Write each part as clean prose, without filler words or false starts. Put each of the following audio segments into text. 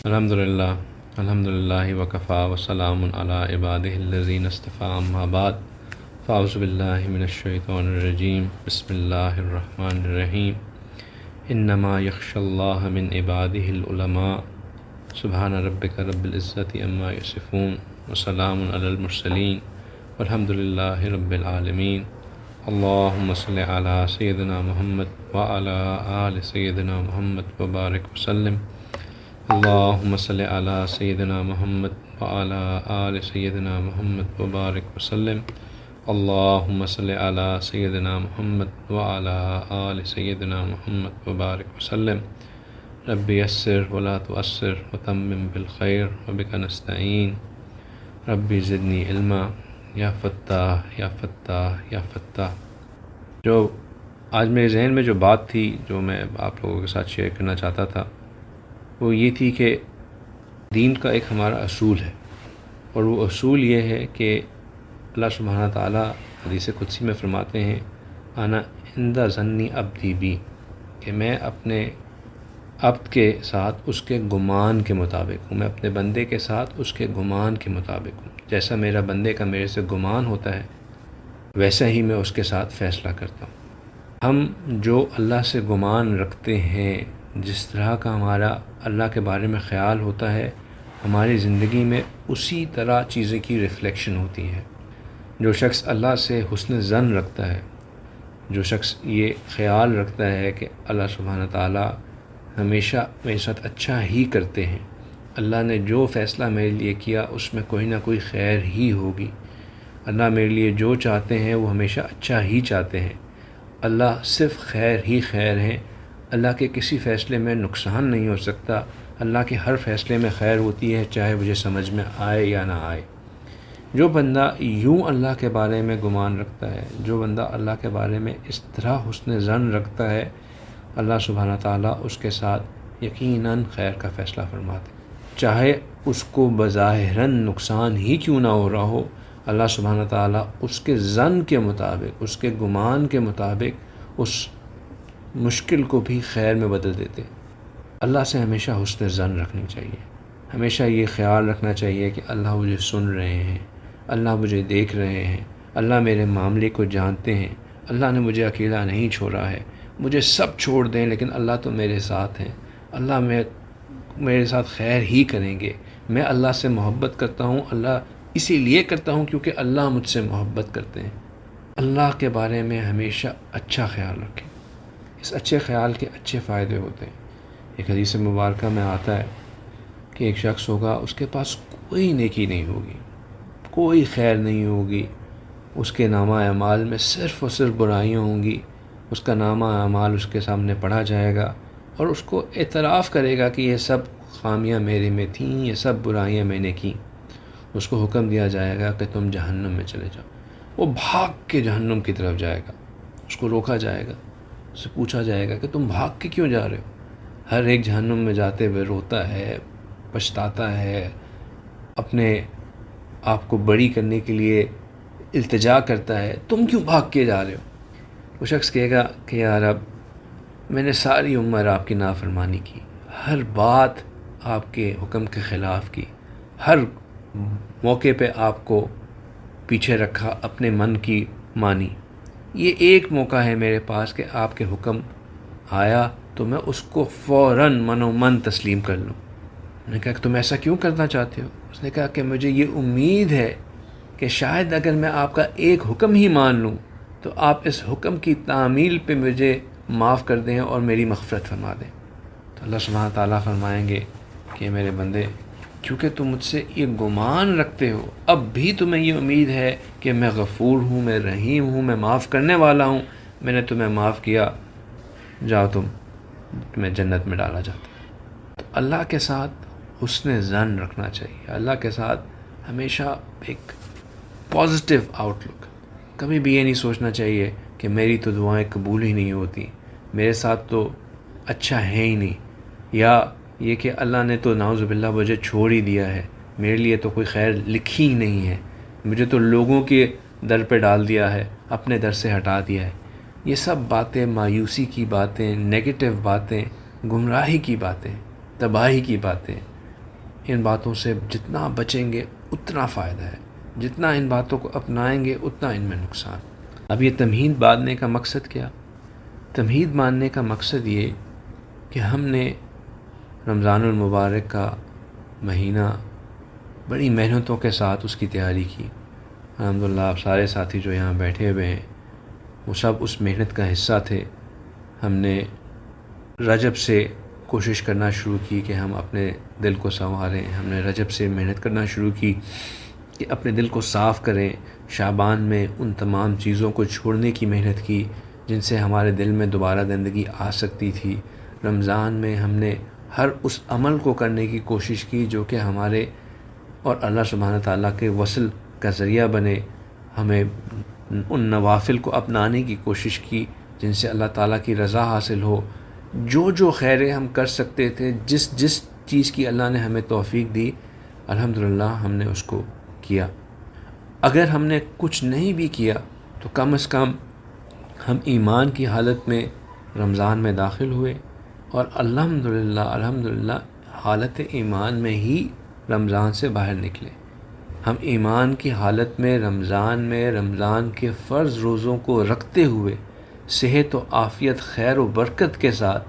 الحمدللہ وکفا وسلام علی عبادہ الذین اصطفیٰ اما بعد فاعوذ باللہ من الشیطان الرجیم بسم اللہ الرحمن الرحیم انما یخشی اللہ من عبادہ العلماء سبحان ربک رب العزۃ عما یصفون وسلام علی المرسلین والحمدللہ رب العالمین اللہم صل علی سیدنا محمد وعلی آل سیدنا محمد وبارک وسلم اللہم صل علی سیدنا محمد وعلی آل سیدنا محمد وبارک وسلم اللہم صل علی سیدنا محمد وعلی آل سیدنا محمد وبارک وسلم رب یسر ولا تعسر وتمم بالخیر وبک نستعین رب زدنی علما یا فتاح یا فتاح یا فتاح۔ جو آج میرے ذہن میں جو بات تھی جو میں آپ لوگوں کے ساتھ شیئر کرنا چاہتا تھا وہ یہ تھی کہ دین کا ایک ہمارا اصول ہے، اور وہ اصول یہ ہے کہ اللہ سبحانہ تعالیٰ حدیث قدسی میں فرماتے ہیں انا عند ظنی عبدی بی، کہ میں اپنے عبد کے ساتھ اس کے گمان کے مطابق ہوں، میں اپنے بندے کے ساتھ اس کے گمان کے مطابق ہوں، جیسا میرا بندے کا میرے سے گمان ہوتا ہے ویسا ہی میں اس کے ساتھ فیصلہ کرتا ہوں۔ ہم جو اللہ سے گمان رکھتے ہیں، جس طرح کا ہمارا اللہ کے بارے میں خیال ہوتا ہے، ہماری زندگی میں اسی طرح چیزیں کی ریفلیکشن ہوتی ہے۔ جو شخص اللہ سے حسن ظن رکھتا ہے، جو شخص یہ خیال رکھتا ہے کہ اللہ سبحانہ تعالیٰ ہمیشہ میرے ساتھ اچھا ہی کرتے ہیں، اللہ نے جو فیصلہ میرے لیے کیا اس میں کوئی نہ کوئی خیر ہی ہوگی، اللہ میرے لیے جو چاہتے ہیں وہ ہمیشہ اچھا ہی چاہتے ہیں، اللہ صرف خیر ہی خیر ہیں، اللہ کے کسی فیصلے میں نقصان نہیں ہو سکتا، اللہ کے ہر فیصلے میں خیر ہوتی ہے، چاہے مجھے سمجھ میں آئے یا نہ آئے۔ جو بندہ یوں اللہ کے بارے میں گمان رکھتا ہے، جو بندہ اللہ کے بارے میں اس طرح حسن ظن رکھتا ہے، اللہ سبحانہ تعالیٰ اس کے ساتھ یقیناً خیر کا فیصلہ فرماتے، چاہے اس کو بظاہراً نقصان ہی کیوں نہ ہو رہا ہو، اللہ سبحانہ تعالیٰ اس کے ظن کے مطابق، اس کے گمان کے مطابق اس مشکل کو بھی خیر میں بدل دیتے۔ اللہ سے ہمیشہ حسن ظن رکھنی چاہیے، ہمیشہ یہ خیال رکھنا چاہیے کہ اللہ مجھے سن رہے ہیں، اللہ مجھے دیکھ رہے ہیں، اللہ میرے معاملے کو جانتے ہیں، اللہ نے مجھے اکیلا نہیں چھوڑا ہے، مجھے سب چھوڑ دیں لیکن اللہ تو میرے ساتھ ہیں، اللہ میرے ساتھ خیر ہی کریں گے، میں اللہ سے محبت کرتا ہوں، اللہ اسی لیے کرتا ہوں کیونکہ اللہ مجھ سے محبت کرتے ہیں۔ اللہ کے بارے میں ہمیشہ اچھا خیال رکھیں، اس اچھے خیال کے اچھے فائدے ہوتے ہیں۔ ایک حدیث مبارکہ میں آتا ہے کہ ایک شخص ہوگا، اس کے پاس کوئی نیکی نہیں ہوگی، کوئی خیر نہیں ہوگی، اس کے نامہ اعمال میں صرف اور صرف برائیاں ہوں گی، اس کا نامہ اعمال اس کے سامنے پڑھا جائے گا اور اس کو اعتراف کرے گا کہ یہ سب خامیاں میرے میں تھیں، یہ سب برائیاں میں نے کیں۔ اس کو حکم دیا جائے گا کہ تم جہنم میں چلے جاؤ، وہ بھاگ کے جہنم کی طرف جائے گا، اس کو روکا جائے گا، اس سے پوچھا جائے گا کہ تم بھاگ کے کیوں جا رہے ہو؟ ہر ایک جہنم میں جاتے ہوئے روتا ہے، پچھتاتا ہے، اپنے آپ کو بری کرنے کے لیے التجا کرتا ہے، تم کیوں بھاگ کے جا رہے ہو؟ وہ شخص کہے گا کہ یا رب، میں نے ساری عمر آپ کی نافرمانی کی، ہر بات آپ کے حکم کے خلاف کی، ہر موقع پہ آپ کو پیچھے رکھا، اپنے من کی مانی، یہ ایک موقع ہے میرے پاس کہ آپ کے حکم آیا تو میں اس کو فوراً من و من تسلیم کر لوں۔ میں نے کہا کہ تم ایسا کیوں کرنا چاہتے ہو؟ اس نے کہا کہ مجھے یہ امید ہے کہ شاید اگر میں آپ کا ایک حکم ہی مان لوں تو آپ اس حکم کی تعمیل پہ مجھے معاف کر دیں اور میری مغفرت فرما دیں۔ تو اللہ سبحانہ تعالیٰ فرمائیں گے کہ میرے بندے، کیونکہ تم مجھ سے یہ گمان رکھتے ہو، اب بھی تمہیں یہ امید ہے کہ میں غفور ہوں، میں رحیم ہوں، میں معاف کرنے والا ہوں، میں نے تمہیں معاف کیا، جاؤ تمہیں جنت میں ڈالا جاتا ہے۔ تو اللہ کے ساتھ حسن ظن رکھنا چاہیے، اللہ کے ساتھ ہمیشہ ایک پازیٹیو آؤٹ لک، کبھی بھی یہ نہیں سوچنا چاہیے کہ میری تو دعائیں قبول ہی نہیں ہوتی، میرے ساتھ تو اچھا ہے ہی نہیں، یا یہ کہ اللہ نے تو نعوذ باللہ مجھے چھوڑ ہی دیا ہے، میرے لیے تو کوئی خیر لکھی ہی نہیں ہے، مجھے تو لوگوں کے در پہ ڈال دیا ہے، اپنے در سے ہٹا دیا ہے۔ یہ سب باتیں مایوسی کی باتیں، نیگیٹو باتیں، گمراہی کی باتیں، تباہی کی باتیں، ان باتوں سے جتنا بچیں گے اتنا فائدہ ہے، جتنا ان باتوں کو اپنائیں گے اتنا ان میں نقصان۔ اب یہ تمہید باندھنے کا مقصد کیا؟ تمہید باندھنے کا مقصد یہ کہ ہم نے رمضان المبارک کا مہینہ بڑی محنتوں کے ساتھ اس کی تیاری کی۔ الحمدللہ آپ سارے ساتھی جو یہاں بیٹھے ہوئے ہیں وہ سب اس محنت کا حصہ تھے۔ ہم نے رجب سے کوشش کرنا شروع کی کہ ہم اپنے دل کو سنواریں، ہم نے رجب سے محنت کرنا شروع کی کہ اپنے دل کو صاف کریں، شعبان میں ان تمام چیزوں کو چھوڑنے کی محنت کی جن سے ہمارے دل میں دوبارہ گندگی آ سکتی تھی۔ رمضان میں ہم نے ہر اس عمل کو کرنے کی کوشش کی جو کہ ہمارے اور اللہ سبحانہ تعالیٰ کے وصل کا ذریعہ بنے، ہمیں ان نوافل کو اپنانے کی کوشش کی جن سے اللہ تعالیٰ کی رضا حاصل ہو۔ جو خیریں ہم کر سکتے تھے، جس چیز کی اللہ نے ہمیں توفیق دی، الحمدللہ ہم نے اس کو کیا۔ اگر ہم نے کچھ نہیں بھی کیا تو کم از کم ہم ایمان کی حالت میں رمضان میں داخل ہوئے، اور الحمدللہ حالت ایمان میں ہی رمضان سے باہر نکلے۔ ہم ایمان کی حالت میں رمضان کے فرض روزوں کو رکھتے ہوئے صحت و عافیت، خیر و برکت کے ساتھ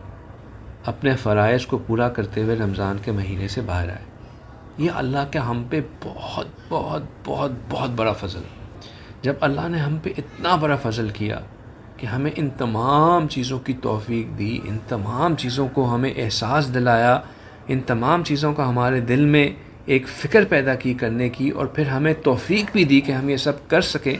اپنے فرائض کو پورا کرتے ہوئے رمضان کے مہینے سے باہر آئے۔ یہ اللہ کا ہم پہ بہت بہت بہت بہت بڑا فضل ہے۔ جب اللہ نے ہم پہ اتنا بڑا فضل کیا کہ ہمیں ان تمام چیزوں کی توفیق دی، ان تمام چیزوں کو ہمیں احساس دلایا، ان تمام چیزوں کا ہمارے دل میں ایک فکر پیدا کی کرنے کی، اور پھر ہمیں توفیق بھی دی کہ ہم یہ سب کر سکیں،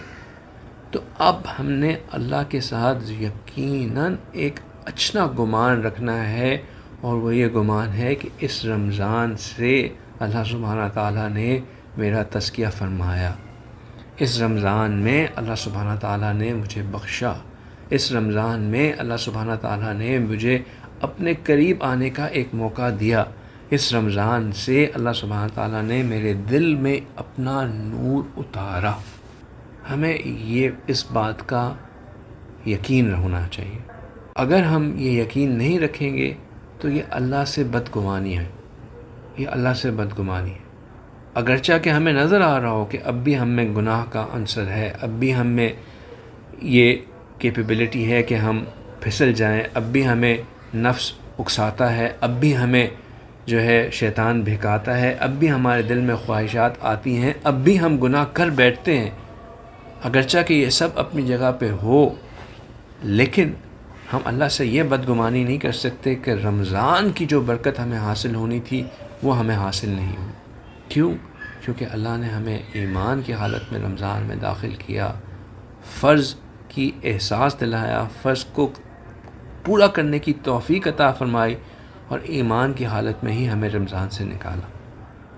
تو اب ہم نے اللہ کے ساتھ یقیناً ایک اچھا گمان رکھنا ہے، اور وہ یہ گمان ہے کہ اس رمضان سے اللہ سبحانہ تعالیٰ نے میرا تزکیہ فرمایا، اس رمضان میں اللہ سبحانہ تعالیٰ نے مجھے بخشا، اس رمضان میں اللہ سبحانہ تعالیٰ نے مجھے اپنے قریب آنے کا ایک موقع دیا، اس رمضان سے اللہ سبحانہ تعالیٰ نے میرے دل میں اپنا نور اتارا۔ ہمیں اس بات کا یقین ہونا چاہیے۔ اگر ہم یہ یقین نہیں رکھیں گے تو یہ اللہ سے بدگمانی ہے، یہ اللہ سے بدگمانی ہے۔ اگرچہ کہ ہمیں نظر آ رہا ہو کہ اب بھی ہم میں گناہ کا عنصر ہے، اب بھی ہم میں یہ کیپیبلٹی ہے کہ ہم پھسل جائیں، اب بھی ہمیں نفس اکساتا ہے، اب بھی ہمیں جو ہے شیطان بہکاتا ہے، اب بھی ہمارے دل میں خواہشات آتی ہیں، اب بھی ہم گناہ کر بیٹھتے ہیں۔ اگرچہ کہ یہ سب اپنی جگہ پہ ہو، لیکن ہم اللہ سے یہ بدگمانی نہیں کر سکتے کہ رمضان کی جو برکت ہمیں حاصل ہونی تھی وہ ہمیں حاصل نہیں ہوئی۔ کیوں؟ کیونکہ اللہ نے ہمیں ایمان کی حالت میں رمضان میں داخل کیا، فرض کی احساس دلایا، فرض کو پورا کرنے کی توفیق عطا فرمائی، اور ایمان کی حالت میں ہی ہمیں رمضان سے نکالا۔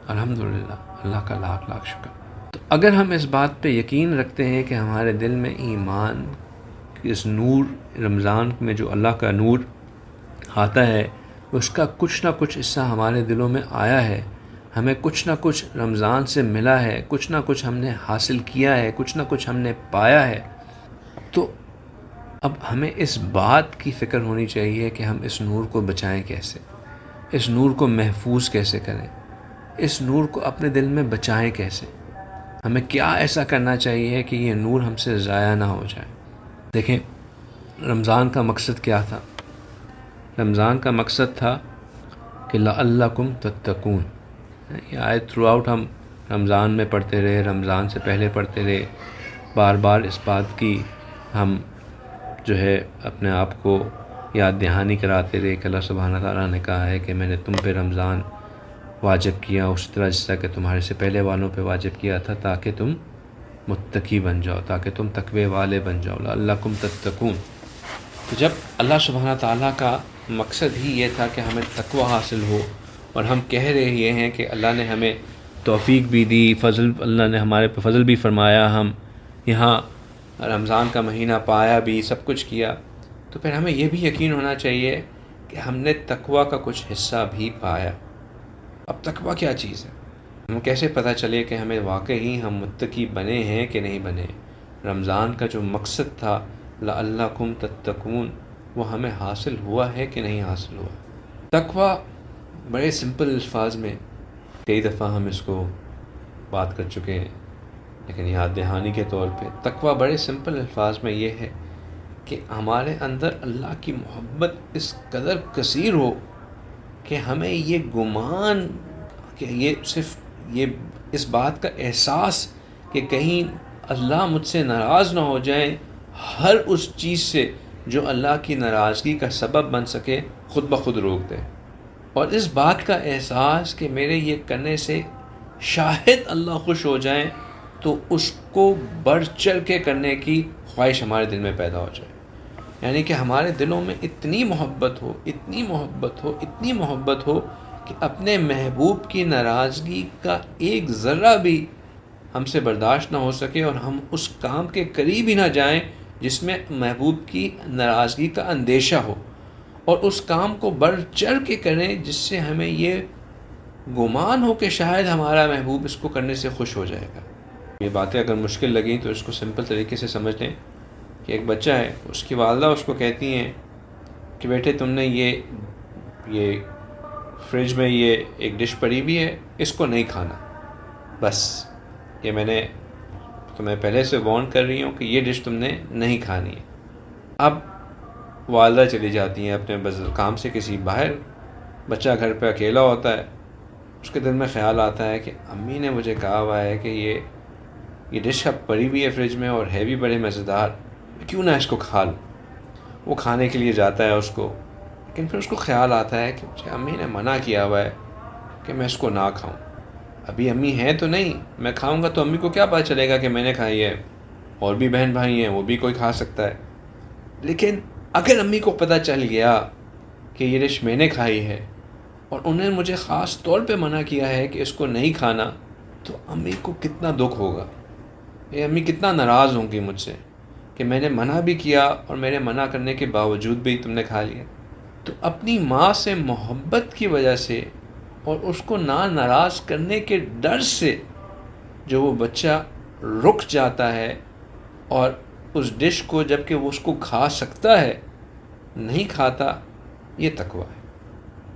الحمدللہ، اللہ کا لاکھ لاکھ شکر۔ تو اگر ہم اس بات پہ یقین رکھتے ہیں کہ ہمارے دل میں ایمان، اس نور، رمضان میں جو اللہ کا نور آتا ہے اس کا کچھ نہ کچھ حصہ ہمارے دلوں میں آیا ہے، ہمیں کچھ نہ کچھ رمضان سے ملا ہے، کچھ نہ کچھ ہم نے حاصل کیا ہے، کچھ نہ کچھ ہم نے پایا ہے، تو اب ہمیں اس بات کی فکر ہونی چاہیے کہ ہم اس نور کو بچائیں کیسے، اس نور کو محفوظ کیسے کریں، اس نور کو اپنے دل میں بچائیں کیسے، ہمیں کیا ایسا کرنا چاہیے کہ یہ نور ہم سے ضائع نہ ہو جائے۔ دیکھیں، رمضان کا مقصد کیا تھا؟ رمضان کا مقصد تھا کہ لعلکم تتقون۔ یہ آیت تھرو آؤٹ ہم رمضان میں پڑھتے رہے، رمضان سے پہلے پڑھتے رہے، بار بار اس بات کی ہم جو ہے اپنے آپ کو یاد دہانی کراتے رہے کہ اللہ سبحانہ تعالیٰ نے کہا ہے کہ میں نے تم پہ رمضان واجب کیا اس طرح جس طرح کہ تمہارے سے پہلے والوں پہ واجب کیا تھا، تاکہ تم متقی بن جاؤ، تاکہ تم تقوی والے بن جاؤ، لعلکم تتقون۔ تو جب اللہ سبحانہ تعالیٰ کا مقصد ہی یہ تھا کہ ہمیں تقوی حاصل ہو، اور ہم کہہ رہے یہ ہیں کہ اللہ نے ہمیں توفیق بھی دی، فضل، اللہ نے ہمارے پہ فضل بھی فرمایا، ہم یہاں رمضان کا مہینہ پایا بھی، سب کچھ کیا، تو پھر ہمیں یہ بھی یقین ہونا چاہیے کہ ہم نے تقوی کا کچھ حصہ بھی پایا۔ اب تقوی کیا چیز ہے؟ ہم کیسے پتہ چلے کہ ہمیں واقعی ہم متقی بنے ہیں کہ نہیں بنے؟ رمضان کا جو مقصد تھا لعلکم تتقون، وہ ہمیں حاصل ہوا ہے کہ نہیں حاصل ہوا؟ تقوی بڑے سمپل الفاظ میں کئی دفعہ ہم اس کو بات کر چکے ہیں، لیکن یاد دہانی کے طور پہ تقویٰ بڑے سمپل الفاظ میں یہ ہے کہ ہمارے اندر اللہ کی محبت اس قدر کثیر ہو کہ ہمیں یہ گمان کہ یہ صرف یہ اس بات کا احساس کہ کہیں اللہ مجھ سے ناراض نہ ہو جائے، ہر اس چیز سے جو اللہ کی ناراضگی کا سبب بن سکے خود بخود روک دے، اور اس بات کا احساس کہ میرے یہ کرنے سے شاہد اللہ خوش ہو جائیں تو اس کو بڑھ چڑھ کے کرنے کی خواہش ہمارے دل میں پیدا ہو جائے. یعنی کہ ہمارے دلوں میں اتنی محبت ہو، اتنی محبت ہو، اتنی محبت ہو کہ اپنے محبوب کی ناراضگی کا ایک ذرہ بھی ہم سے برداشت نہ ہو سکے، اور ہم اس کام کے قریب ہی نہ جائیں جس میں محبوب کی ناراضگی کا اندیشہ ہو، اور اس کام کو بڑھ چڑھ کے کریں جس سے ہمیں یہ گمان ہو کہ شاید ہمارا محبوب اس کو کرنے سے خوش ہو جائے گا. یہ باتیں اگر مشکل لگیں تو اس کو سمپل طریقے سے سمجھ لیں کہ ایک بچہ ہے، اس کی والدہ اس کو کہتی ہیں کہ بیٹے تم نے یہ فریج میں یہ ایک ڈش پڑی ہوئی ہے، اس کو نہیں کھانا، بس یہ میں تمہیں پہلے سے وارن کر رہی ہوں کہ یہ ڈش تم نے نہیں کھانی ہے. اب والدہ چلی جاتی ہیں اپنے کام سے کسی باہر، بچہ گھر پہ اکیلا ہوتا ہے. اس کے دل میں خیال آتا ہے کہ امی نے مجھے کہا ہوا ہے کہ یہ ڈش اب پڑی ہوئی ہے فریج میں اور ہے بھی بڑے مزیدار، کیوں نہ اس کو کھا لوں. وہ کھانے کے لیے جاتا ہے اس کو، لیکن پھر اس کو خیال آتا ہے کہ مجھے امی نے منع کیا ہوا ہے کہ میں اس کو نہ کھاؤں. ابھی امی ہیں تو نہیں، میں کھاؤں گا تو امی کو کیا پتہ چلے گا کہ میں نے کھائی ہے، اور بھی بہن بھائی ہیں وہ بھی کوئی کھا سکتا ہے. لیکن اگر امی کو پتہ چل گیا کہ یہ ڈش میں نے کھائی ہے اور انہوں نے مجھے خاص طور پہ منع کیا ہے کہ اس کو نہیں کھانا، تو امی کو کتنا دکھ ہوگا، یہ امی کتنا ناراض ہوں گی مجھ سے کہ میں نے منع بھی کیا اور میرے منع کرنے کے باوجود بھی تم نے کھا لیا. تو اپنی ماں سے محبت کی وجہ سے اور اس کو ناراض کرنے کے ڈر سے جو وہ بچہ رک جاتا ہے اور اس ڈش کو جب کہ وہ اس کو کھا سکتا ہے نہیں کھاتا، یہ تقویٰ ہے.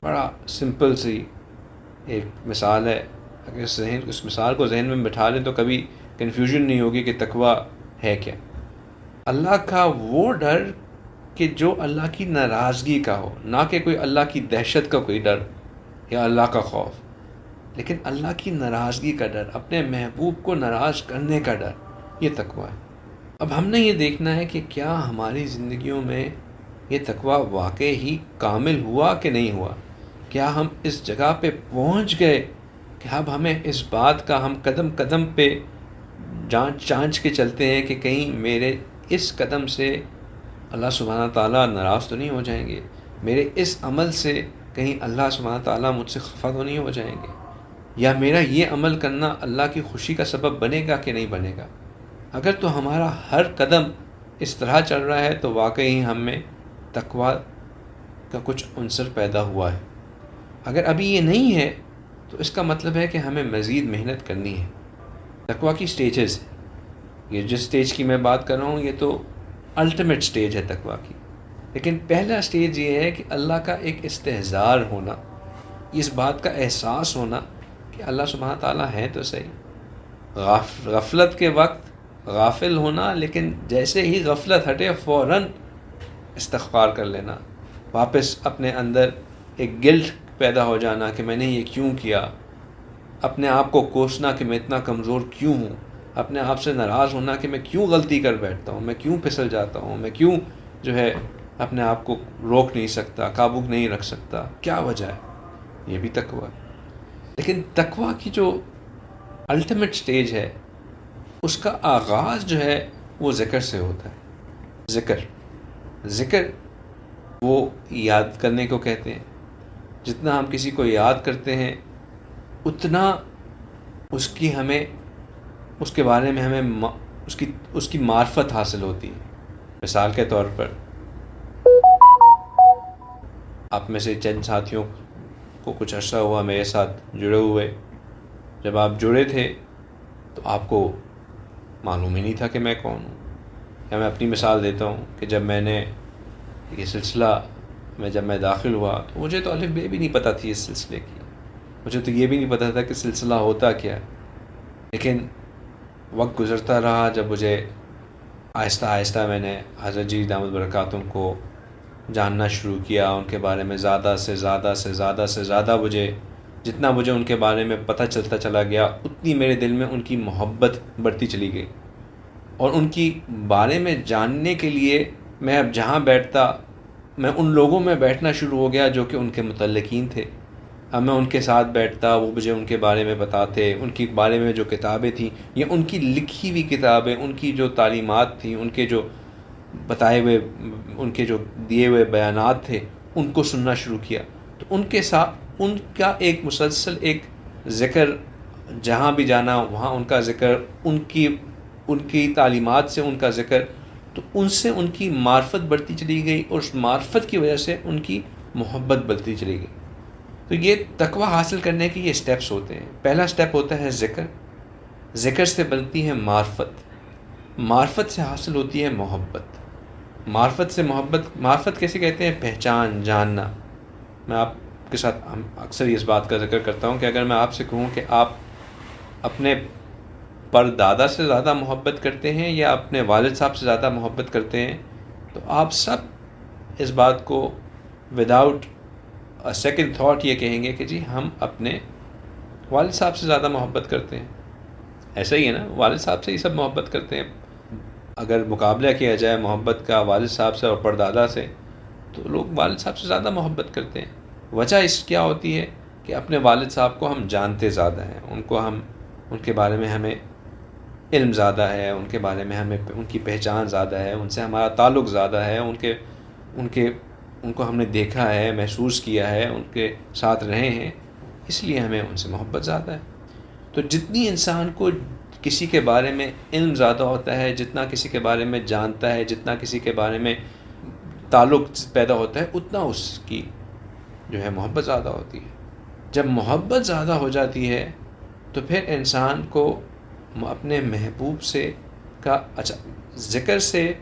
بڑا سمپل سی ایک مثال ہے، اگر اس مثال کو ذہن میں بٹھا لیں تو کبھی کنفیوژن نہیں ہوگی کہ تقویٰ ہے کیا. اللہ کا وہ ڈر کہ جو اللہ کی ناراضگی کا ہو، نہ کہ کوئی اللہ کی دہشت کا کوئی ڈر یا اللہ کا خوف، لیکن اللہ کی ناراضگی کا ڈر، اپنے محبوب کو ناراض کرنے کا ڈر، یہ تقویٰ ہے. اب ہم نے یہ دیکھنا ہے کہ کیا ہماری زندگیوں میں یہ تقویٰ واقع ہی کامل ہوا کہ نہیں ہوا. کیا ہم اس جگہ پہ پہنچ گئے کہ اب ہمیں اس بات کا ہم قدم قدم پہ جانچ کے چلتے ہیں کہ کہیں میرے اس قدم سے اللہ سبحانہ تعالیٰ ناراض تو نہیں ہو جائیں گے، میرے اس عمل سے کہیں اللہ سبحانہ تعالیٰ مجھ سے خفا تو نہیں ہو جائیں گے، یا میرا یہ عمل کرنا اللہ کی خوشی کا سبب بنے گا کہ نہیں بنے گا. اگر تو ہمارا ہر قدم اس طرح چل رہا ہے تو واقعی ہم میں تقویٰ کا کچھ عنصر پیدا ہوا ہے. اگر ابھی یہ نہیں ہے تو اس کا مطلب ہے کہ ہمیں مزید محنت کرنی ہے. تقویٰ کی سٹیجز، یہ جس سٹیج کی میں بات کر رہا ہوں یہ تو الٹیمیٹ سٹیج ہے تقویٰ کی، لیکن پہلا سٹیج یہ ہے کہ اللہ کا ایک استحضار ہونا، اس بات کا احساس ہونا کہ اللہ سبحانہ تعالیٰ ہے تو صحیح. غفلت کے وقت غافل ہونا، لیکن جیسے ہی غفلت ہٹے فوراً استغفار کر لینا، واپس اپنے اندر ایک گلٹ پیدا ہو جانا کہ میں نے یہ کیوں کیا، اپنے آپ کو کوسنا کہ میں اتنا کمزور کیوں ہوں، اپنے آپ سے ناراض ہونا کہ میں کیوں غلطی کر بیٹھتا ہوں، میں کیوں پھسل جاتا ہوں، میں کیوں جو ہے اپنے آپ کو روک نہیں سکتا، قابو نہیں رکھ سکتا، کیا وجہ ہے. یہ بھی تقویٰ ہے. لیکن تقویٰ کی جو الٹیمیٹ سٹیج ہے اس کا آغاز جو ہے وہ ذکر سے ہوتا ہے. ذکر وہ یاد کرنے کو کہتے ہیں. جتنا ہم کسی کو یاد کرتے ہیں اتنا اس کے بارے میں ہمیں اس کی معرفت حاصل ہوتی ہے. مثال کے طور پر آپ میں سے چند ساتھیوں کو کچھ عرصہ ہوا میرے ساتھ جڑے ہوئے. جب آپ جڑے تھے تو آپ کو معلوم ہی نہیں تھا کہ میں کون ہوں. یا میں اپنی مثال دیتا ہوں کہ جب میں نے یہ سلسلہ جب میں داخل ہوا تو مجھے تو الف بے بھی نہیں پتہ تھی اس سلسلے کی. مجھے تو یہ بھی نہیں پتہ تھا کہ سلسلہ ہوتا کیا ہے، لیکن وقت گزرتا رہا، جب مجھے آہستہ آہستہ میں نے حضرت جی دامت برکاتہم کو جاننا شروع کیا، ان کے بارے میں زیادہ سے زیادہ جتنا مجھے ان کے بارے میں پتہ چلتا چلا گیا، اتنی میرے دل میں ان کی محبت بڑھتی چلی گئی، اور ان کی بارے میں جاننے کے لیے میں اب جہاں بیٹھتا، میں ان لوگوں میں بیٹھنا شروع ہو گیا جو کہ ان کے متعلقین تھے۔ اب میں ان کے ساتھ بیٹھتا، وہ مجھے ان کے بارے میں بتاتے، ان کے بارے میں جو کتابیں تھیں یا ان کی لکھی ہوئی کتابیں، ان کی جو تعلیمات تھیں، ان کے جو بتائے ہوئے، ان کے جو دیے ہوئے بیانات تھے، ان کو سننا شروع کیا۔ تو ان کے ساتھ ان کا ایک مسلسل ایک ذکر، جہاں بھی جانا وہاں ان کا ذکر، ان کی تعلیمات سے ان کا ذکر، تو ان سے ان کی معرفت بڑھتی چلی گئی، اور اس معرفت کی وجہ سے ان کی محبت بڑھتی چلی گئی۔ تو یہ تقویٰ حاصل کرنے کے یہ سٹیپس ہوتے ہیں۔ پہلا سٹیپ ہوتا ہے ذکر، ذکر سے بنتی ہے معرفت، معرفت سے حاصل ہوتی ہے محبت، معرفت سے معرفت کیسے کہتے ہیں؟ پہچان، جاننا۔ میں آپ کے ساتھ اکثر اس بات کا ذکر کرتا ہوں کہ اگر میں آپ سے کہوں کہ آپ اپنے پردادا سے زیادہ محبت کرتے ہیں یا اپنے والد صاحب سے زیادہ محبت کرتے ہیں، تو آپ سب اس بات کو وداؤٹ سیکنڈ تھاٹ یہ کہیں گے کہ جی ہم اپنے والد صاحب سے زیادہ محبت کرتے ہیں۔ ایسا ہی ہے نا، والد صاحب سے ہی سب محبت کرتے ہیں۔ اگر مقابلہ کیا جائے محبت کا والد صاحب سے اور پردادا سے، تو لوگ والد صاحب سے زیادہ محبت کرتے ہیں۔ وجہ اس کیا ہوتی ہے کہ اپنے والد صاحب کو ہم جانتے زیادہ ہیں، ان کے بارے میں ہمیں علم زیادہ ہے، ان کے بارے میں ہمیں ان کی پہچان زیادہ ہے، ان سے ہمارا تعلق زیادہ ہے، ان کو ہم نے دیکھا ہے، محسوس کیا ہے، ان کے ساتھ رہے ہیں، اس لیے ہمیں ان سے محبت زیادہ ہے۔ تو جتنی انسان کو کسی کے بارے میں علم زیادہ ہوتا ہے، جتنا کسی کے بارے میں جانتا ہے، جتنا کسی کے بارے میں تعلق پیدا ہوتا ہے، اتنا اس کی جو ہے محبت زیادہ ہوتی ہے۔ جب محبت زیادہ ہو جاتی ہے تو پھر انسان کو اپنے محبوب سے ذکر سے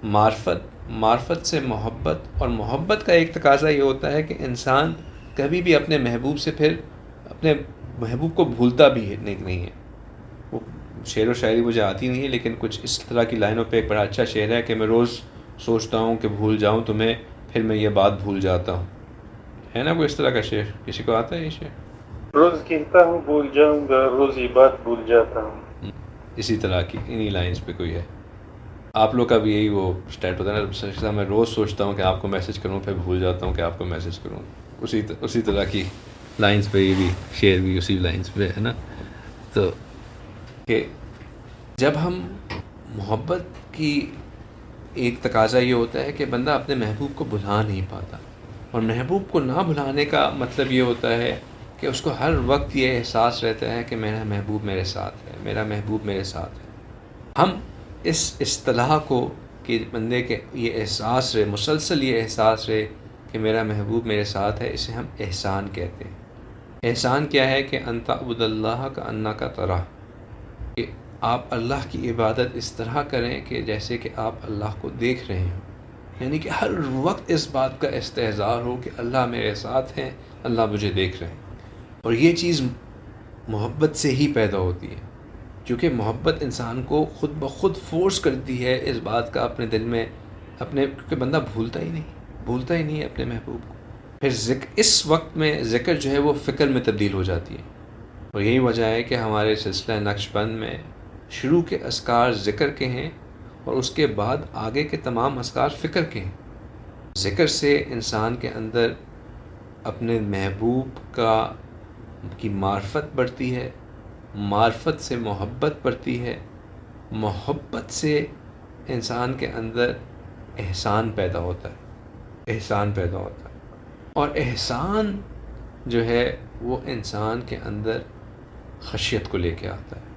معرفت، معرفت سے محبت، اور محبت کا ایک تقاضا یہ ہوتا ہے کہ انسان کبھی بھی اپنے محبوب سے پھر اپنے محبوب کو بھولتا بھی نہیں ہے۔ وہ شعر و شاعری مجھے آتی نہیں ہے، لیکن کچھ اس طرح کی لائنوں پہ ایک بڑا اچھا شعر ہے کہ میں روز سوچتا ہوں کہ بھول جاؤں تمہیں، پھر میں یہ بات بھول جاتا ہوں۔ ہے نا کوئی اس طرح کا شعر؟ کسی کو آتا ہے یہ شعر؟ روز گنتا ہوں بھول جاؤں گا، روز یہ بات بھول جاتا ہوں۔ اسی طرح کی انہی لائنز پہ کوئی ہے۔ آپ لوگ کا بھی یہی وہ اسٹارٹ ہوتا ہے نا، میں روز سوچتا ہوں کہ آپ کو میسج کروں، پھر بھول جاتا ہوں کہ آپ کو میسج کروں۔ اسی طرح کی لائنز پہ یہ بھی شعر بھی اسی لائنز پہ ہے نا۔ تو کہ جب ہم محبت کی ایک تقاضا یہ ہوتا ہے کہ بندہ اپنے محبوب کو بھلا نہیں پاتا، اور محبوب کو نہ بھلانے کا مطلب یہ ہوتا ہے کہ اس کو ہر وقت یہ احساس رہتا ہے کہ میرا محبوب میرے ساتھ ہے، میرا محبوب میرے ساتھ ہے۔ ہم اس اصطلاح کو کہ بندے کے یہ احساس رہے، مسلسل یہ احساس رہے کہ میرا محبوب میرے ساتھ ہے، اسے ہم احسان کہتے ہیں۔ احسان کیا ہے؟ کہ ان تعبد اللہ کأنک تراہ، کہ آپ اللہ کی عبادت اس طرح کریں کہ جیسے کہ آپ اللہ کو دیکھ رہے ہوں، یعنی کہ ہر وقت اس بات کا استحضار ہو کہ اللہ میرے ساتھ ہیں، اللہ مجھے دیکھ رہے ہیں۔ اور یہ چیز محبت سے ہی پیدا ہوتی ہے، کیونکہ محبت انسان کو خود بخود فورس کرتی ہے اس بات کا اپنے دل میں، کیونکہ بندہ بھولتا ہی نہیں ہے اپنے محبوب کو۔ پھر اس وقت میں ذکر جو ہے وہ فکر میں تبدیل ہو جاتی ہے، اور یہی وجہ ہے کہ ہمارے سلسلہ نقش بند میں شروع کے اذکار ذکر کے ہیں، اور اس کے بعد آگے کے تمام اذکار فکر کے ہیں۔ ذکر سے انسان کے اندر اپنے محبوب کی معرفت بڑھتی ہے، معرفت سے محبت بڑھتی ہے، محبت سے انسان کے اندر احسان پیدا ہوتا ہے، اور احسان جو ہے وہ انسان کے اندر خشیت کو لے کے آتا ہے۔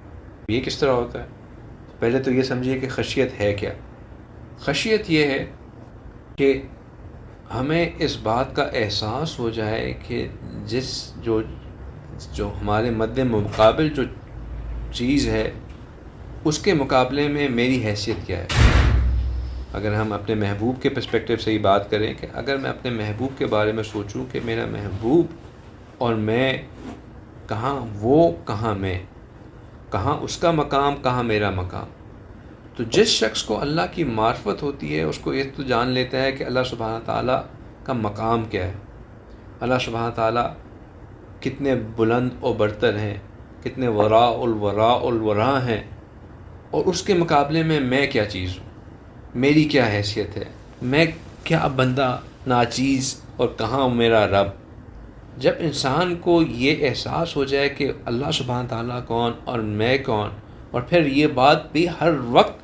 یہ کس طرح ہوتا ہے؟ پہلے تو یہ سمجھیے کہ خشیت ہے کیا؟ خشیت یہ ہے کہ ہمیں اس بات کا احساس ہو جائے کہ جو ہمارے مد مقابل جو چیز ہے اس کے مقابلے میں میری حیثیت کیا ہے۔ اگر ہم اپنے محبوب کے پرسپیکٹیو سے ہی بات کریں کہ اگر میں اپنے محبوب کے بارے میں سوچوں کہ میرا محبوب اور میں کہاں وہ کہاں میں، کہاں اس کا مقام کہاں میرا مقام۔ تو جس شخص کو اللہ کی معرفت ہوتی ہے اس کو یہ تو جان لیتا ہے کہ اللہ سبحانہ تعالیٰ کا مقام کیا ہے، اللہ سبحانہ تعالیٰ کتنے بلند و برتر ہیں، کتنے وراء الوراء الورا ہیں، اور اس کے مقابلے میں کیا چیز ہوں، میری کیا حیثیت ہے، میں کیا بندہ ناچیز اور کہاں میرا رب۔ جب انسان کو یہ احساس ہو جائے کہ اللہ سبحانہ تعالیٰ کون اور میں کون، اور پھر یہ بات بھی ہر وقت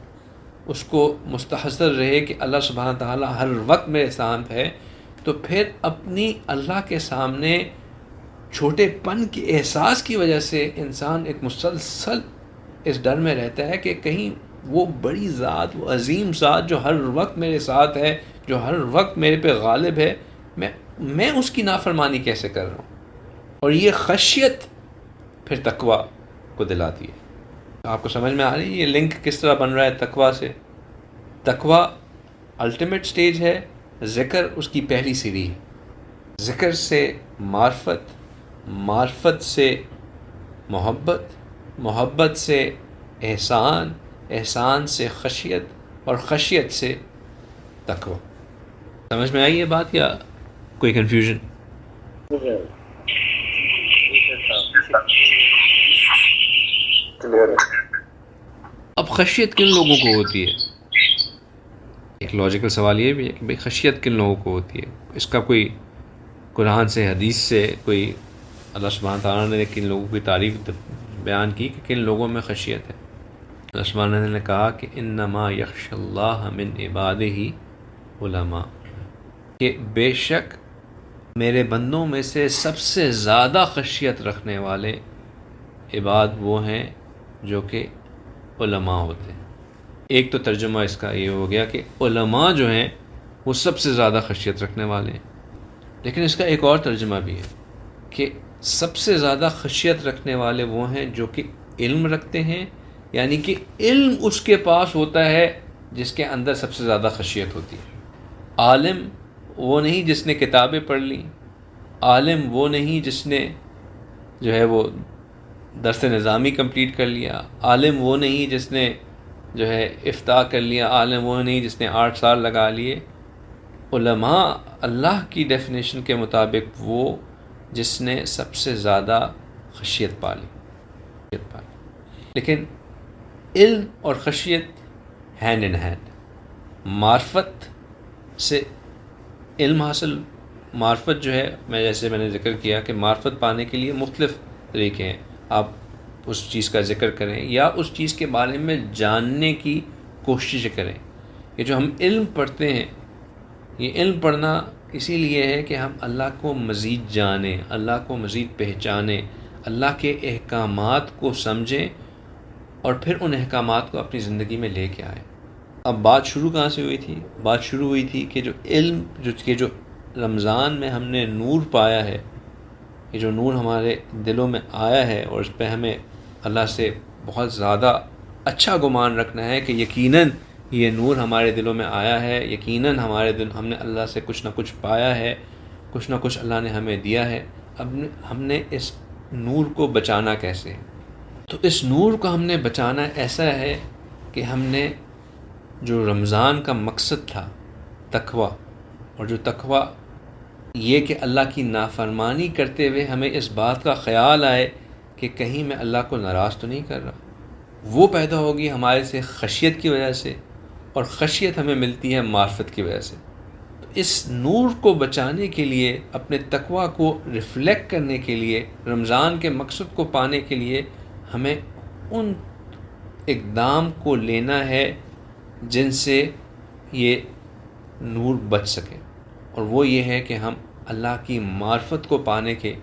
اس کو مستحضر رہے کہ اللہ سبحانہ تعالیٰ ہر وقت میرے سامنے ہے، تو پھر اپنی اللہ کے سامنے چھوٹے پن کے احساس کی وجہ سے انسان ایک مسلسل اس ڈر میں رہتا ہے کہ کہیں وہ بڑی ذات، وہ عظیم ذات جو ہر وقت میرے ساتھ ہے، جو ہر وقت میرے پہ غالب ہے، میں اس کی نافرمانی کیسے کر رہا ہوں۔ اور یہ خشیت پھر تقوی کو دلاتی ہے۔ آپ کو سمجھ میں آ رہی ہے یہ لنک کس طرح بن رہا ہے تقوی سے؟ تقوی الٹیمیٹ سٹیج ہے، ذکر اس کی پہلی سیڑھی ہے۔ ذکر سے معرفت، معرفت سے محبت، محبت سے احسان، احسان سے خشیت، اور خشیت سے تقوی۔ سمجھ میں آئی یہ بات یا کوئی کنفیوژن؟ اب خشیت کن لوگوں کو ہوتی ہے؟ ایک لاجیکل سوال یہ بھی ہے کہ بھئی خشیت کن لوگوں کو ہوتی ہے؟ اس کا کوئی قرآن سے، حدیث سے، کوئی اللہ سبحانہ تعالیٰ نے کن لوگوں کی تعریف بیان کی کہ کن لوگوں میں خشیت ہے؟ اللہ سبحانہ تعالیٰ نے کہا کہ انما یخشی اللہ من عبادہ علماء، کہ بے شک میرے بندوں میں سے سب سے زیادہ خشیت رکھنے والے عباد وہ ہیں جو کہ علماء ہوتے ہیں۔ ایک تو ترجمہ اس کا یہ ہو گیا کہ علماء جو ہیں وہ سب سے زیادہ خشیت رکھنے والے ہیں، لیکن اس کا ایک اور ترجمہ بھی ہے کہ سب سے زیادہ خشیت رکھنے والے وہ ہیں جو کہ علم رکھتے ہیں، یعنی کہ علم اس کے پاس ہوتا ہے جس کے اندر سب سے زیادہ خشیت ہوتی ہے۔ عالم وہ نہیں جس نے کتابیں پڑھ لیں، عالم وہ نہیں جس نے جو ہے وہ درس نظامی کمپلیٹ کر لیا، عالم وہ نہیں جس نے جو ہے افتاء کر لیا، عالم وہ نہیں جس نے 8 سال لگا لیے۔ علماء اللہ کی ڈیفینیشن کے مطابق وہ جس نے سب سے زیادہ خشیت پالی۔ لیکن علم اور خشیت ہینڈ ان ہینڈ، معرفت سے علم حاصل، معرفت جو ہے جیسے میں نے ذکر کیا کہ معرفت پانے کے لیے مختلف طریقے ہیں، آپ اس چیز کا ذکر کریں یا اس چیز کے بارے میں جاننے کی کوشش کریں۔ یہ جو ہم علم پڑھتے ہیں، یہ علم پڑھنا اسی لیے ہے کہ ہم اللہ کو مزید جانیں، اللہ کو مزید پہچانیں، اللہ کے احکامات کو سمجھیں، اور پھر ان احکامات کو اپنی زندگی میں لے کے آئیں۔ اب بات شروع کہاں سے ہوئی تھی؟ بات شروع ہوئی تھی کہ جو علم جو رمضان میں ہم نے نور پایا ہے، یہ جو نور ہمارے دلوں میں آیا ہے، اور اس پہ ہمیں اللہ سے بہت زیادہ اچھا گمان رکھنا ہے کہ یقیناً یہ نور ہمارے دلوں میں آیا ہے، یقیناً ہمارے دل ہم نے اللہ سے کچھ نہ کچھ پایا ہے، کچھ نہ کچھ اللہ نے ہمیں دیا ہے۔ اب ہم نے اس نور کو بچانا کیسے؟ تو اس نور کو ہم نے بچانا ایسا ہے کہ ہم نے جو رمضان کا مقصد تھا تقوی، اور جو تقوی یہ کہ اللہ کی نافرمانی کرتے ہوئے ہمیں اس بات کا خیال آئے کہ کہیں میں اللہ کو ناراض تو نہیں کر رہا، وہ پیدا ہوگی ہمارے سے خشیت کی وجہ سے، اور خشیت ہمیں ملتی ہے معرفت کی وجہ سے۔ تو اس نور کو بچانے کے لیے، اپنے تقوی کو ریفلیکٹ کرنے کے لیے، رمضان کے مقصد کو پانے کے لیے ہمیں ان اقدام کو لینا ہے جن سے یہ نور بچ سکے، اور وہ یہ ہے کہ ہم اللہ کی معرفت کو پانے کے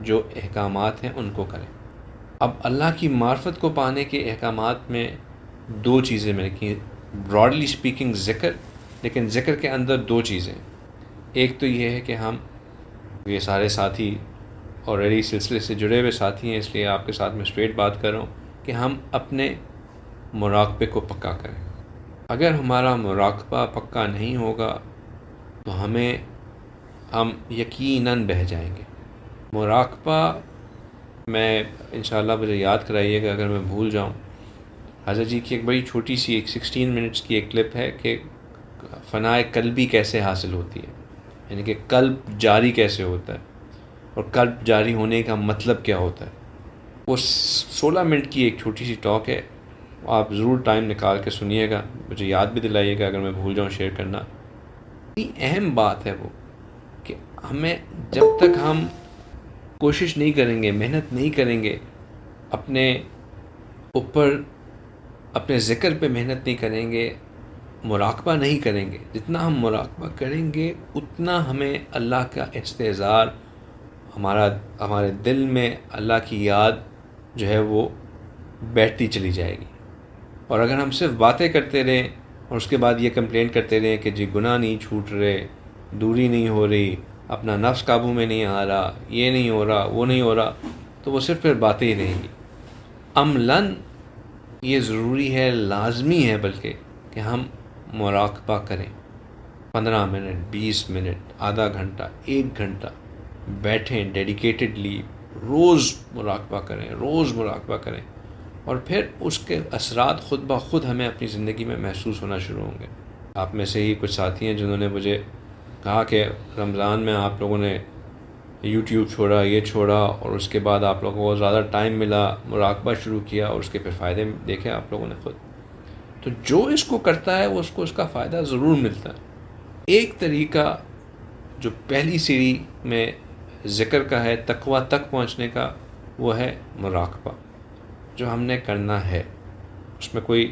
جو احکامات ہیں ان کو کریں۔ اب اللہ کی معرفت کو پانے کے احکامات میں 2 چیزیں میں نے کی، براڈلی سپیکنگ ذکر، لیکن ذکر کے اندر 2 چیزیں۔ ایک تو یہ ہے کہ ہم، یہ سارے ساتھی آلریڈی سلسلے سے جڑے ہوئے ساتھی ہیں، اس لیے آپ کے ساتھ میں اسٹریٹ بات کر رہا ہوں کہ ہم اپنے مراقبے کو پکا کریں۔ اگر ہمارا مراقبہ پکا نہیں ہوگا تو ہم یقیناً بہہ جائیں گے۔ مراقبہ میں انشاءاللہ مجھے یاد کرائیے گا اگر میں بھول جاؤں. حضرت جی کی ایک بڑی چھوٹی سی ایک 16 منٹس کی ایک کلپ ہے کہ فنائے قلبی کیسے حاصل ہوتی ہے، یعنی کہ قلب جاری کیسے ہوتا ہے اور قلب جاری ہونے کا مطلب کیا ہوتا ہے. وہ 16 منٹ کی ایک چھوٹی سی ٹاک ہے، آپ ضرور ٹائم نکال کے سنیے گا، مجھے یاد بھی دلائیے گا اگر میں بھول جاؤں شیئر کرنا. اتنی اہم بات ہے وہ کہ ہمیں جب تک ہم کوشش نہیں کریں گے، محنت نہیں کریں گے، اپنے اوپر اپنے ذکر پہ محنت نہیں کریں گے، مراقبہ نہیں کریں گے، جتنا ہم مراقبہ کریں گے اتنا ہمیں اللہ کا استحضار، ہمارے دل میں اللہ کی یاد جو ہے وہ بیٹھتی چلی جائے گی. اور اگر ہم صرف باتیں کرتے رہیں اور اس کے بعد یہ کمپلین کرتے رہیں کہ جی گناہ نہیں چھوٹ رہے، دوری نہیں ہو رہی، اپنا نفس قابو میں نہیں آ رہا، یہ نہیں ہو رہا، وہ نہیں ہو رہا، تو وہ صرف پھر باتیں ہی رہیں گی. عملاً یہ ضروری ہے، لازمی ہے بلکہ، کہ ہم مراقبہ کریں. 15 منٹ، 20 منٹ، آدھا گھنٹہ، 1 گھنٹہ بیٹھیں ڈیڈیکیٹڈلی، روز مراقبہ کریں اور پھر اس کے اثرات خود بخود ہمیں اپنی زندگی میں محسوس ہونا شروع ہوں گے. آپ میں سے ہی کچھ ساتھی ہیں جنہوں نے مجھے کہا کہ رمضان میں آپ لوگوں نے یوٹیوب چھوڑا، یہ چھوڑا، اور اس کے بعد آپ لوگوں کو زیادہ ٹائم ملا، مراقبہ شروع کیا اور اس کے پھر فائدے دیکھے آپ لوگوں نے خود. تو جو اس کو کرتا ہے وہ اس کو اس کا فائدہ ضرور ملتا ہے. ایک طریقہ جو پہلی سیڑھی میں ذکر کا ہے تقویٰ تک پہنچنے کا، وہ ہے مراقبہ، جو ہم نے کرنا ہے. اس میں کوئی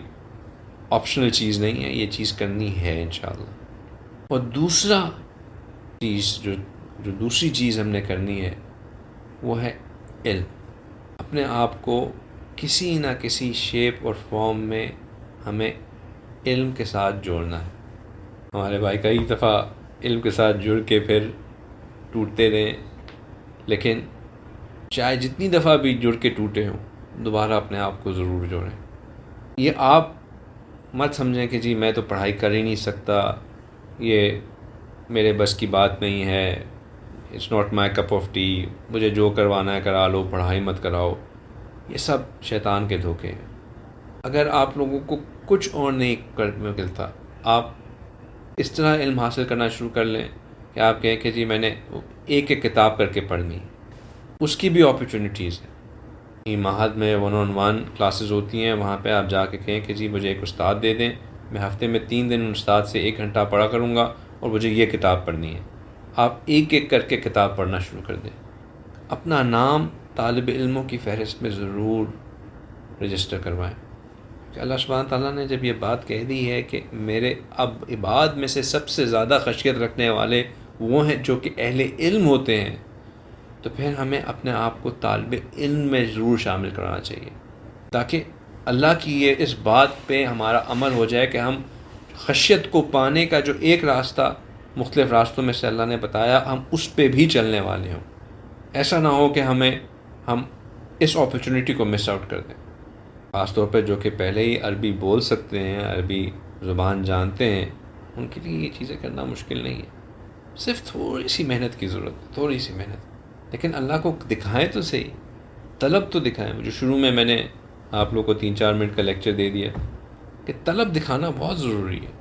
آپشنل چیز نہیں ہے، یہ چیز کرنی ہے انشاءاللہ. اور دوسری چیز ہم نے کرنی ہے وہ ہے علم. اپنے آپ کو کسی نہ کسی شیپ اور فارم میں ہمیں علم کے ساتھ جوڑنا ہے. ہمارے بھائی کئی دفعہ علم کے ساتھ جڑ کے پھر ٹوٹتے رہیں، لیکن چاہے جتنی دفعہ بھی جڑ کے ٹوٹے ہوں، دوبارہ اپنے آپ کو ضرور جوڑیں. یہ آپ مت سمجھیں کہ جی میں تو پڑھائی کر ہی نہیں سکتا، یہ میرے بس کی بات نہیں ہے، it's not my cup of tea, مجھے جو کروانا ہے کرا لو، پڑھائی مت کراؤ. یہ سب شیطان کے دھوکے ہیں. اگر آپ لوگوں کو کچھ اور نہیں ملتا، آپ اس طرح علم حاصل کرنا شروع کر لیں کہ آپ کہیں کہ جی میں نے ایک کتاب کر کے پڑھنی. اس کی بھی اپرچونیٹیز ہیں. معہد میں 1-on-1 کلاسز ہوتی ہیں، وہاں پہ آپ جا کے کہیں کہ جی مجھے ایک استاد دے دیں، میں ہفتے میں 3 دن استاد سے 1 گھنٹہ پڑھا کروں گا اور مجھے یہ کتاب پڑھنی ہے. آپ ایک ایک کر کے کتاب پڑھنا شروع کر دیں. اپنا نام طالب علموں کی فہرست میں ضرور رجسٹر کروائیں. کہ اللہ سبحانہ تعالیٰ نے جب یہ بات کہہ دی ہے کہ میرے اب عباد میں سے سب سے زیادہ خشیت رکھنے والے وہ ہیں جو کہ اہل علم ہوتے ہیں، تو پھر ہمیں اپنے آپ کو طالب علم میں ضرور شامل کرانا چاہیے، تاکہ اللہ کی یہ اس بات پہ ہمارا عمل ہو جائے کہ ہم خشیت کو پانے کا جو ایک راستہ مختلف راستوں میں سے اللہ نے بتایا، ہم اس پہ بھی چلنے والے ہوں. ایسا نہ ہو کہ ہم اس اپرچونٹی کو مس آؤٹ کر دیں. خاص طور پہ جو کہ پہلے ہی عربی بول سکتے ہیں، عربی زبان جانتے ہیں، ان کے لیے یہ چیزیں کرنا مشکل نہیں ہے. صرف تھوڑی سی محنت کی ضرورت ہے، تھوڑی سی محنت. لیکن اللہ کو دکھائیں تو صحیح، طلب تو دکھائیں. جو شروع میں نے آپ لوگ کو 3-4 منٹ کا لیکچر دے دیا کہ طلب دکھانا بہت ضروری ہے.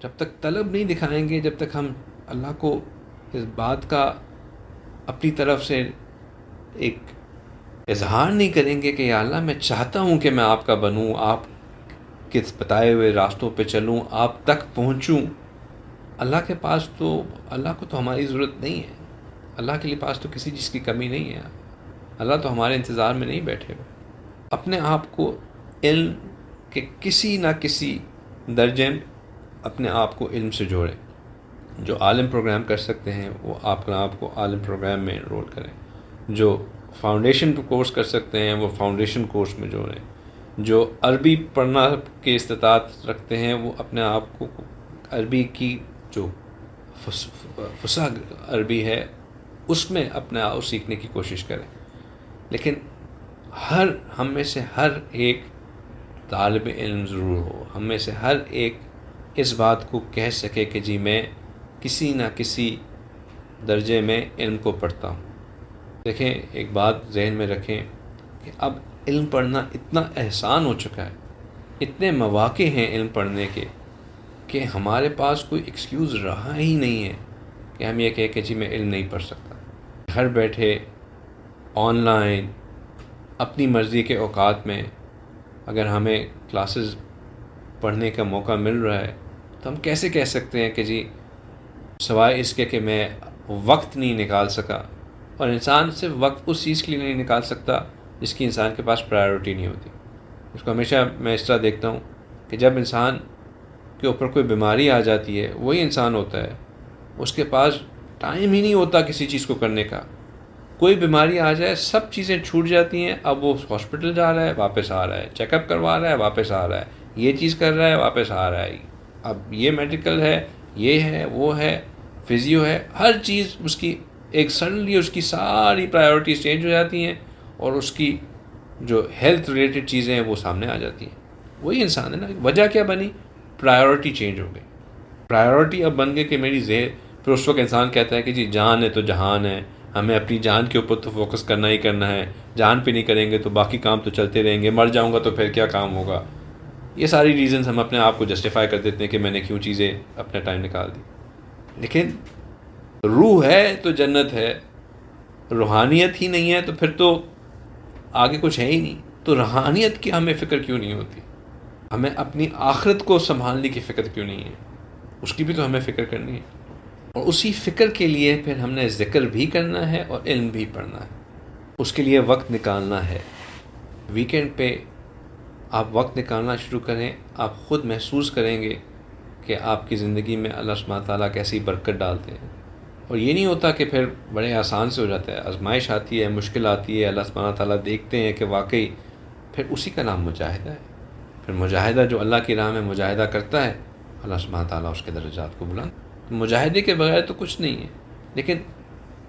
جب تک طلب نہیں دکھائیں گے، جب تک ہم اللہ کو اس بات کا اپنی طرف سے ایک اظہار نہیں کریں گے کہ یا اللہ میں چاہتا ہوں کہ میں آپ کا بنوں، آپ کے بتائے ہوئے راستوں پہ چلوں، آپ تک پہنچوں. اللہ کے پاس تو، اللہ کو تو ہماری ضرورت نہیں ہے، اللہ کے پاس تو کسی چیز کی کمی نہیں ہے. اللہ تو ہمارے انتظار میں نہیں بیٹھے ہوئے. اپنے آپ کو علم کے کسی نہ کسی درجے میں اپنے آپ کو علم سے جوڑیں. جو عالم پروگرام کر سکتے ہیں وہ اپنے آپ کو عالم پروگرام میں انرول کریں. جو فاؤنڈیشن کورس کر سکتے ہیں وہ فاؤنڈیشن کورس میں جوڑیں. جو عربی پڑھنا کے استطاعت رکھتے ہیں وہ اپنے آپ کو عربی کی جو فصیح عربی ہے اس میں اپنے آپ سیکھنے کی کوشش کریں. لیکن ہم میں سے ہر ایک طالب علم ضرور ہو، ہم میں سے ہر ایک اس بات کو کہہ سکے کہ جی میں کسی نہ کسی درجے میں علم کو پڑھتا ہوں. دیکھیں ایک بات ذہن میں رکھیں کہ اب علم پڑھنا اتنا آسان ہو چکا ہے، اتنے مواقع ہیں علم پڑھنے کے کہ ہمارے پاس کوئی ایکسکیوز رہا ہی نہیں ہے کہ ہم یہ کہیں کہ جی میں علم نہیں پڑھ سکتا۔ گھر بیٹھے آن لائن اپنی مرضی کے اوقات میں اگر ہمیں کلاسز پڑھنے کا موقع مل رہا ہے تو ہم کیسے کہہ سکتے ہیں کہ جی سوائے اس کے کہ میں وقت نہیں نکال سکا، اور انسان صرف وقت اس چیز کے لیے نہیں نکال سکتا جس کی انسان کے پاس پرائیورٹی نہیں ہوتی۔ اس کو ہمیشہ میں اس طرح دیکھتا ہوں کہ جب انسان کے اوپر کوئی بیماری آ جاتی ہے وہی انسان ہوتا ہے اس کے پاس ٹائم ہی نہیں ہوتا کسی چیز کو کرنے کا۔ کوئی بیماری آ جائے سب چیزیں چھوٹ جاتی ہیں، اب وہ ہاسپٹل جا رہا ہے واپس آ رہا ہے، چیک اپ کروا رہا ہے واپس آ رہا ہے، یہ چیز کر رہا ہے واپس آ رہا ہے، اب یہ میڈیکل ہے، یہ ہے، وہ ہے، فزیو ہے، ہر چیز اس کی ایک سڈنلی اس کی ساری پرائیورٹیز چینج ہو جاتی ہیں اور اس کی جو ہیلتھ ریلیٹڈ چیزیں ہیں وہ سامنے آ جاتی ہیں۔ وہی انسان ہے نا، وجہ کیا بنی؟ پرائیورٹی چینج ہو گئی۔ پرائیورٹی اب بن گئی کہ میری پھر اس وقت انسان کہتا ہے کہ جی جان ہے تو جہان ہے، ہمیں اپنی جان کے اوپر تو فوکس کرنا ہی کرنا ہے، جان پہ نہیں کریں گے تو باقی کام تو چلتے رہیں گے، مر جاؤں گا تو پھر کیا کام ہوگا۔ یہ ساری ریزنز ہم اپنے آپ کو جسٹیفائی کر دیتے ہیں کہ میں نے کیوں چیزیں اپنا ٹائم نکال دی۔ لیکن روح ہے تو جنت ہے، روحانیت ہی نہیں ہے تو پھر تو آگے کچھ ہے ہی نہیں۔ تو روحانیت کی ہمیں فکر کیوں نہیں ہوتی؟ ہمیں اپنی آخرت کو سنبھالنے کی فکر کیوں نہیں ہے؟ اس کی بھی تو ہمیں فکر کرنی ہے، اور اسی فکر کے لیے پھر ہم نے ذکر بھی کرنا ہے اور علم بھی پڑھنا ہے، اس کے لیے وقت نکالنا ہے۔ ویکینڈ پہ آپ وقت نکالنا شروع کریں، آپ خود محسوس کریں گے کہ آپ کی زندگی میں اللہ سبحانہ تعالیٰ کیسی برکت ڈالتے ہیں۔ اور یہ نہیں ہوتا کہ پھر بڑے آسان سے ہو جاتا ہے، آزمائش آتی ہے، مشکل آتی ہے، اللہ سبحانہ تعالیٰ دیکھتے ہیں کہ واقعی پھر اسی کا نام مجاہدہ ہے۔ پھر مجاہدہ جو اللہ کی راہ میں مجاہدہ کرتا ہے اللہ سبحانہ تعالیٰ اس کے درجات کو بلند۔ مجاہدے کے بغیر تو کچھ نہیں ہے، لیکن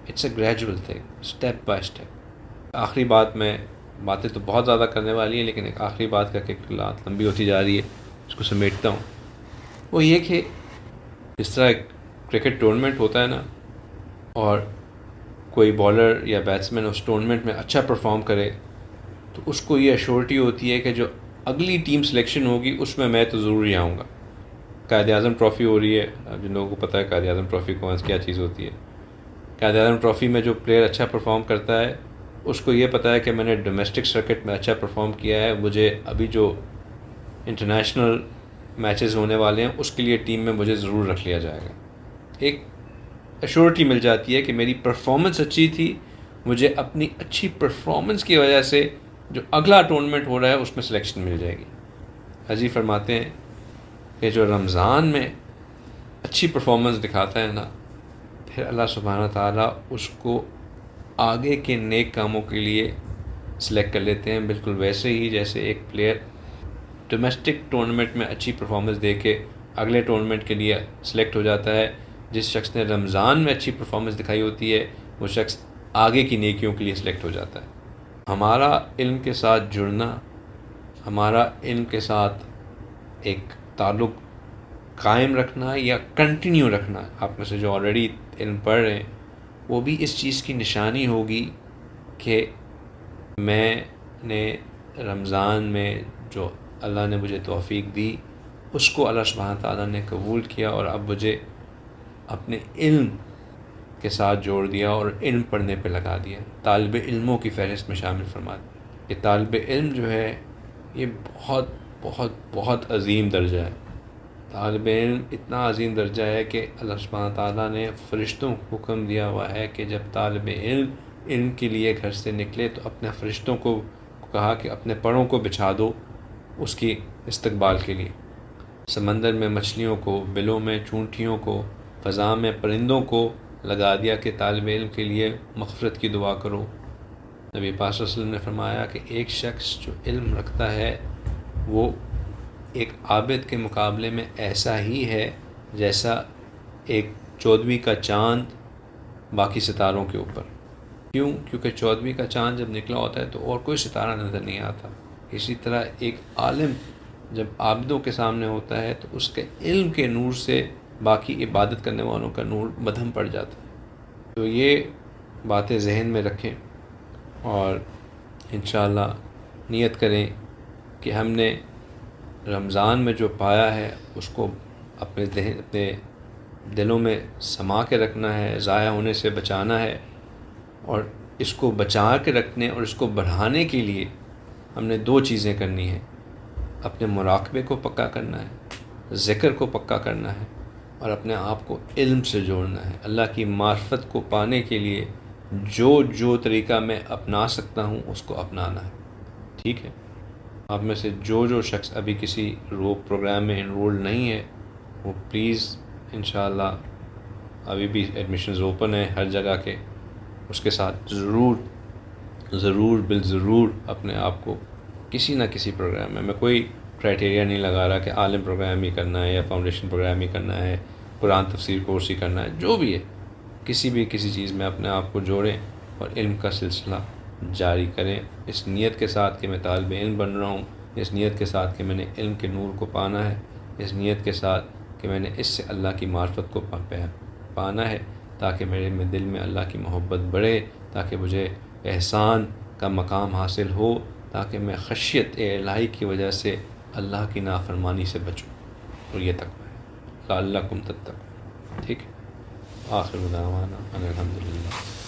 it's a gradual thing, step by step. آخری باتیں تو بہت زیادہ کرنے والی ہیں، لیکن ایک آخری بات کر کے بات لمبی ہوتی جا رہی ہے، اس کو سمیٹتا ہوں۔ وہ یہ کہ جس طرح ایک کرکٹ ٹورنامنٹ ہوتا ہے نا، اور کوئی بالر یا بیٹسمین اس ٹورنامنٹ میں اچھا پرفارم کرے تو اس کو یہ ایشورٹی ہوتی ہے کہ جو اگلی ٹیم سلیکشن ہوگی اس میں تو ضرور ہی آؤں گا۔ قائد اعظم ٹرافی ہو رہی ہے، جن لوگوں کو پتہ ہے قائد اعظم ٹرافی کیا چیز ہوتی ہے۔ قائد اعظم ٹرافی میں جو پلیئر اچھا پرفارم کرتا ہے اس کو یہ پتہ ہے کہ میں نے ڈومیسٹک سرکٹ میں اچھا پرفارم کیا ہے، مجھے ابھی جو انٹرنیشنل میچز ہونے والے ہیں اس کے لیے ٹیم میں مجھے ضرور رکھ لیا جائے گا۔ ایک ایشورٹی مل جاتی ہے کہ میری پرفارمنس اچھی تھی، مجھے اپنی اچھی پرفارمنس کی وجہ سے جو اگلا ٹورنامنٹ ہو رہا ہے اس میں سلیکشن مل جائے گی۔ حجی فرماتے ہیں کہ جو رمضان میں اچھی پرفارمنس دکھاتا ہے نا، پھر اللہ سبحانہ تعالیٰ اس کو آگے کے نیک کاموں کے لیے سلیکٹ کر لیتے ہیں، بالکل ویسے ہی جیسے ایک پلیئر ڈومیسٹک ٹورنامنٹ میں اچھی پرفارمنس دے کے اگلے ٹورنامنٹ کے لیے سلیکٹ ہو جاتا ہے۔ جس شخص نے رمضان میں اچھی پرفارمنس دکھائی ہوتی ہے وہ شخص آگے کی نیکیوں کے لیے سلیکٹ ہو جاتا ہے۔ ہمارا علم کے ساتھ جڑنا، ہمارا علم کے ساتھ ایک تعلق قائم رکھنا یا کنٹینیو رکھنا، آپ میں سے جو آلریڈی علم پڑھ رہے ہیں وہ بھی اس چیز کی نشانی ہوگی کہ میں نے رمضان میں جو اللہ نے مجھے توفیق دی اس کو اللہ سبحانہ تعالیٰ نے قبول کیا، اور اب مجھے اپنے علم کے ساتھ جوڑ دیا اور علم پڑھنے پہ لگا دیا۔ طالب علموں کی فہرست میں شامل فرما دیا۔ کہ طالب علم جو ہے یہ بہت بہت بہت عظیم درجہ ہے۔ طالب علم اتنا عظیم درجہ ہے کہ اللہ سبحانہ تعالیٰ نے فرشتوں کو حکم دیا ہوا ہے کہ جب طالب علم کے لیے گھر سے نکلے تو اپنے فرشتوں کو کہا کہ اپنے پروں کو بچھا دو اس کی استقبال کے لیے۔ سمندر میں مچھلیوں کو، بلوں میں چونٹیوں کو، فضا میں پرندوں کو لگا دیا کہ طالب علم کے لیے مغفرت کی دعا کرو۔ نبی پاک صلی اللہ علیہ وسلم نے فرمایا کہ ایک شخص جو علم رکھتا ہے وہ ایک عابد کے مقابلے میں ایسا ہی ہے جیسا ایک 14ویں کا چاند باقی ستاروں کے اوپر۔ کیوں؟ کیونکہ 14ویں کا چاند جب نکلا ہوتا ہے تو اور کوئی ستارہ نظر نہیں آتا۔ اسی طرح ایک عالم جب عابدوں کے سامنے ہوتا ہے تو اس کے علم کے نور سے باقی عبادت کرنے والوں کا نور مدھم پڑ جاتا ہے۔ تو یہ باتیں ذہن میں رکھیں اور انشاءاللہ نیت کریں کہ ہم نے رمضان میں جو پایا ہے اس کو اپنے دلوں میں سما کے رکھنا ہے، ضائع ہونے سے بچانا ہے، اور اس کو بچا کے رکھنے اور اس کو بڑھانے کے لیے ہم نے 2 چیزیں کرنی ہیں، اپنے مراقبے کو پکا کرنا ہے، ذکر کو پکا کرنا ہے، اور اپنے آپ کو علم سے جوڑنا ہے۔ اللہ کی معرفت کو پانے کے لیے جو طریقہ میں اپنا سکتا ہوں اس کو اپنانا ہے، ٹھیک ہے؟ آپ میں سے جو شخص ابھی کسی پروگرام میں انرول نہیں ہے وہ پلیز انشاءاللہ ابھی بھی ایڈمیشنز اوپن ہیں ہر جگہ کے، اس کے ساتھ ضرور بالضرور اپنے آپ کو کسی نہ کسی پروگرام میں کوئی کرائٹیریا نہیں لگا رہا کہ عالم پروگرام ہی کرنا ہے یا فاؤنڈیشن پروگرام ہی کرنا ہے، قرآن تفسیر کورس ہی کرنا ہے، جو بھی ہے کسی چیز میں اپنے آپ کو جوڑیں اور علم کا سلسلہ جاری کریں، اس نیت کے ساتھ کہ میں طالب علم بن رہا ہوں، اس نیت کے ساتھ کہ میں نے علم کے نور کو پانا ہے، اس نیت کے ساتھ کہ میں نے اس سے اللہ کی معرفت کو پانا ہے، تاکہ میرے دل میں اللہ کی محبت بڑھے، تاکہ مجھے احسان کا مقام حاصل ہو، تاکہ میں خشیت الہی کی وجہ سے اللہ کی نافرمانی سے بچوں، اور یہ تقویٰ ہے لعلکم تتقون، ٹھیک ہے؟ آخر دعوانا ان الحمدللہ۔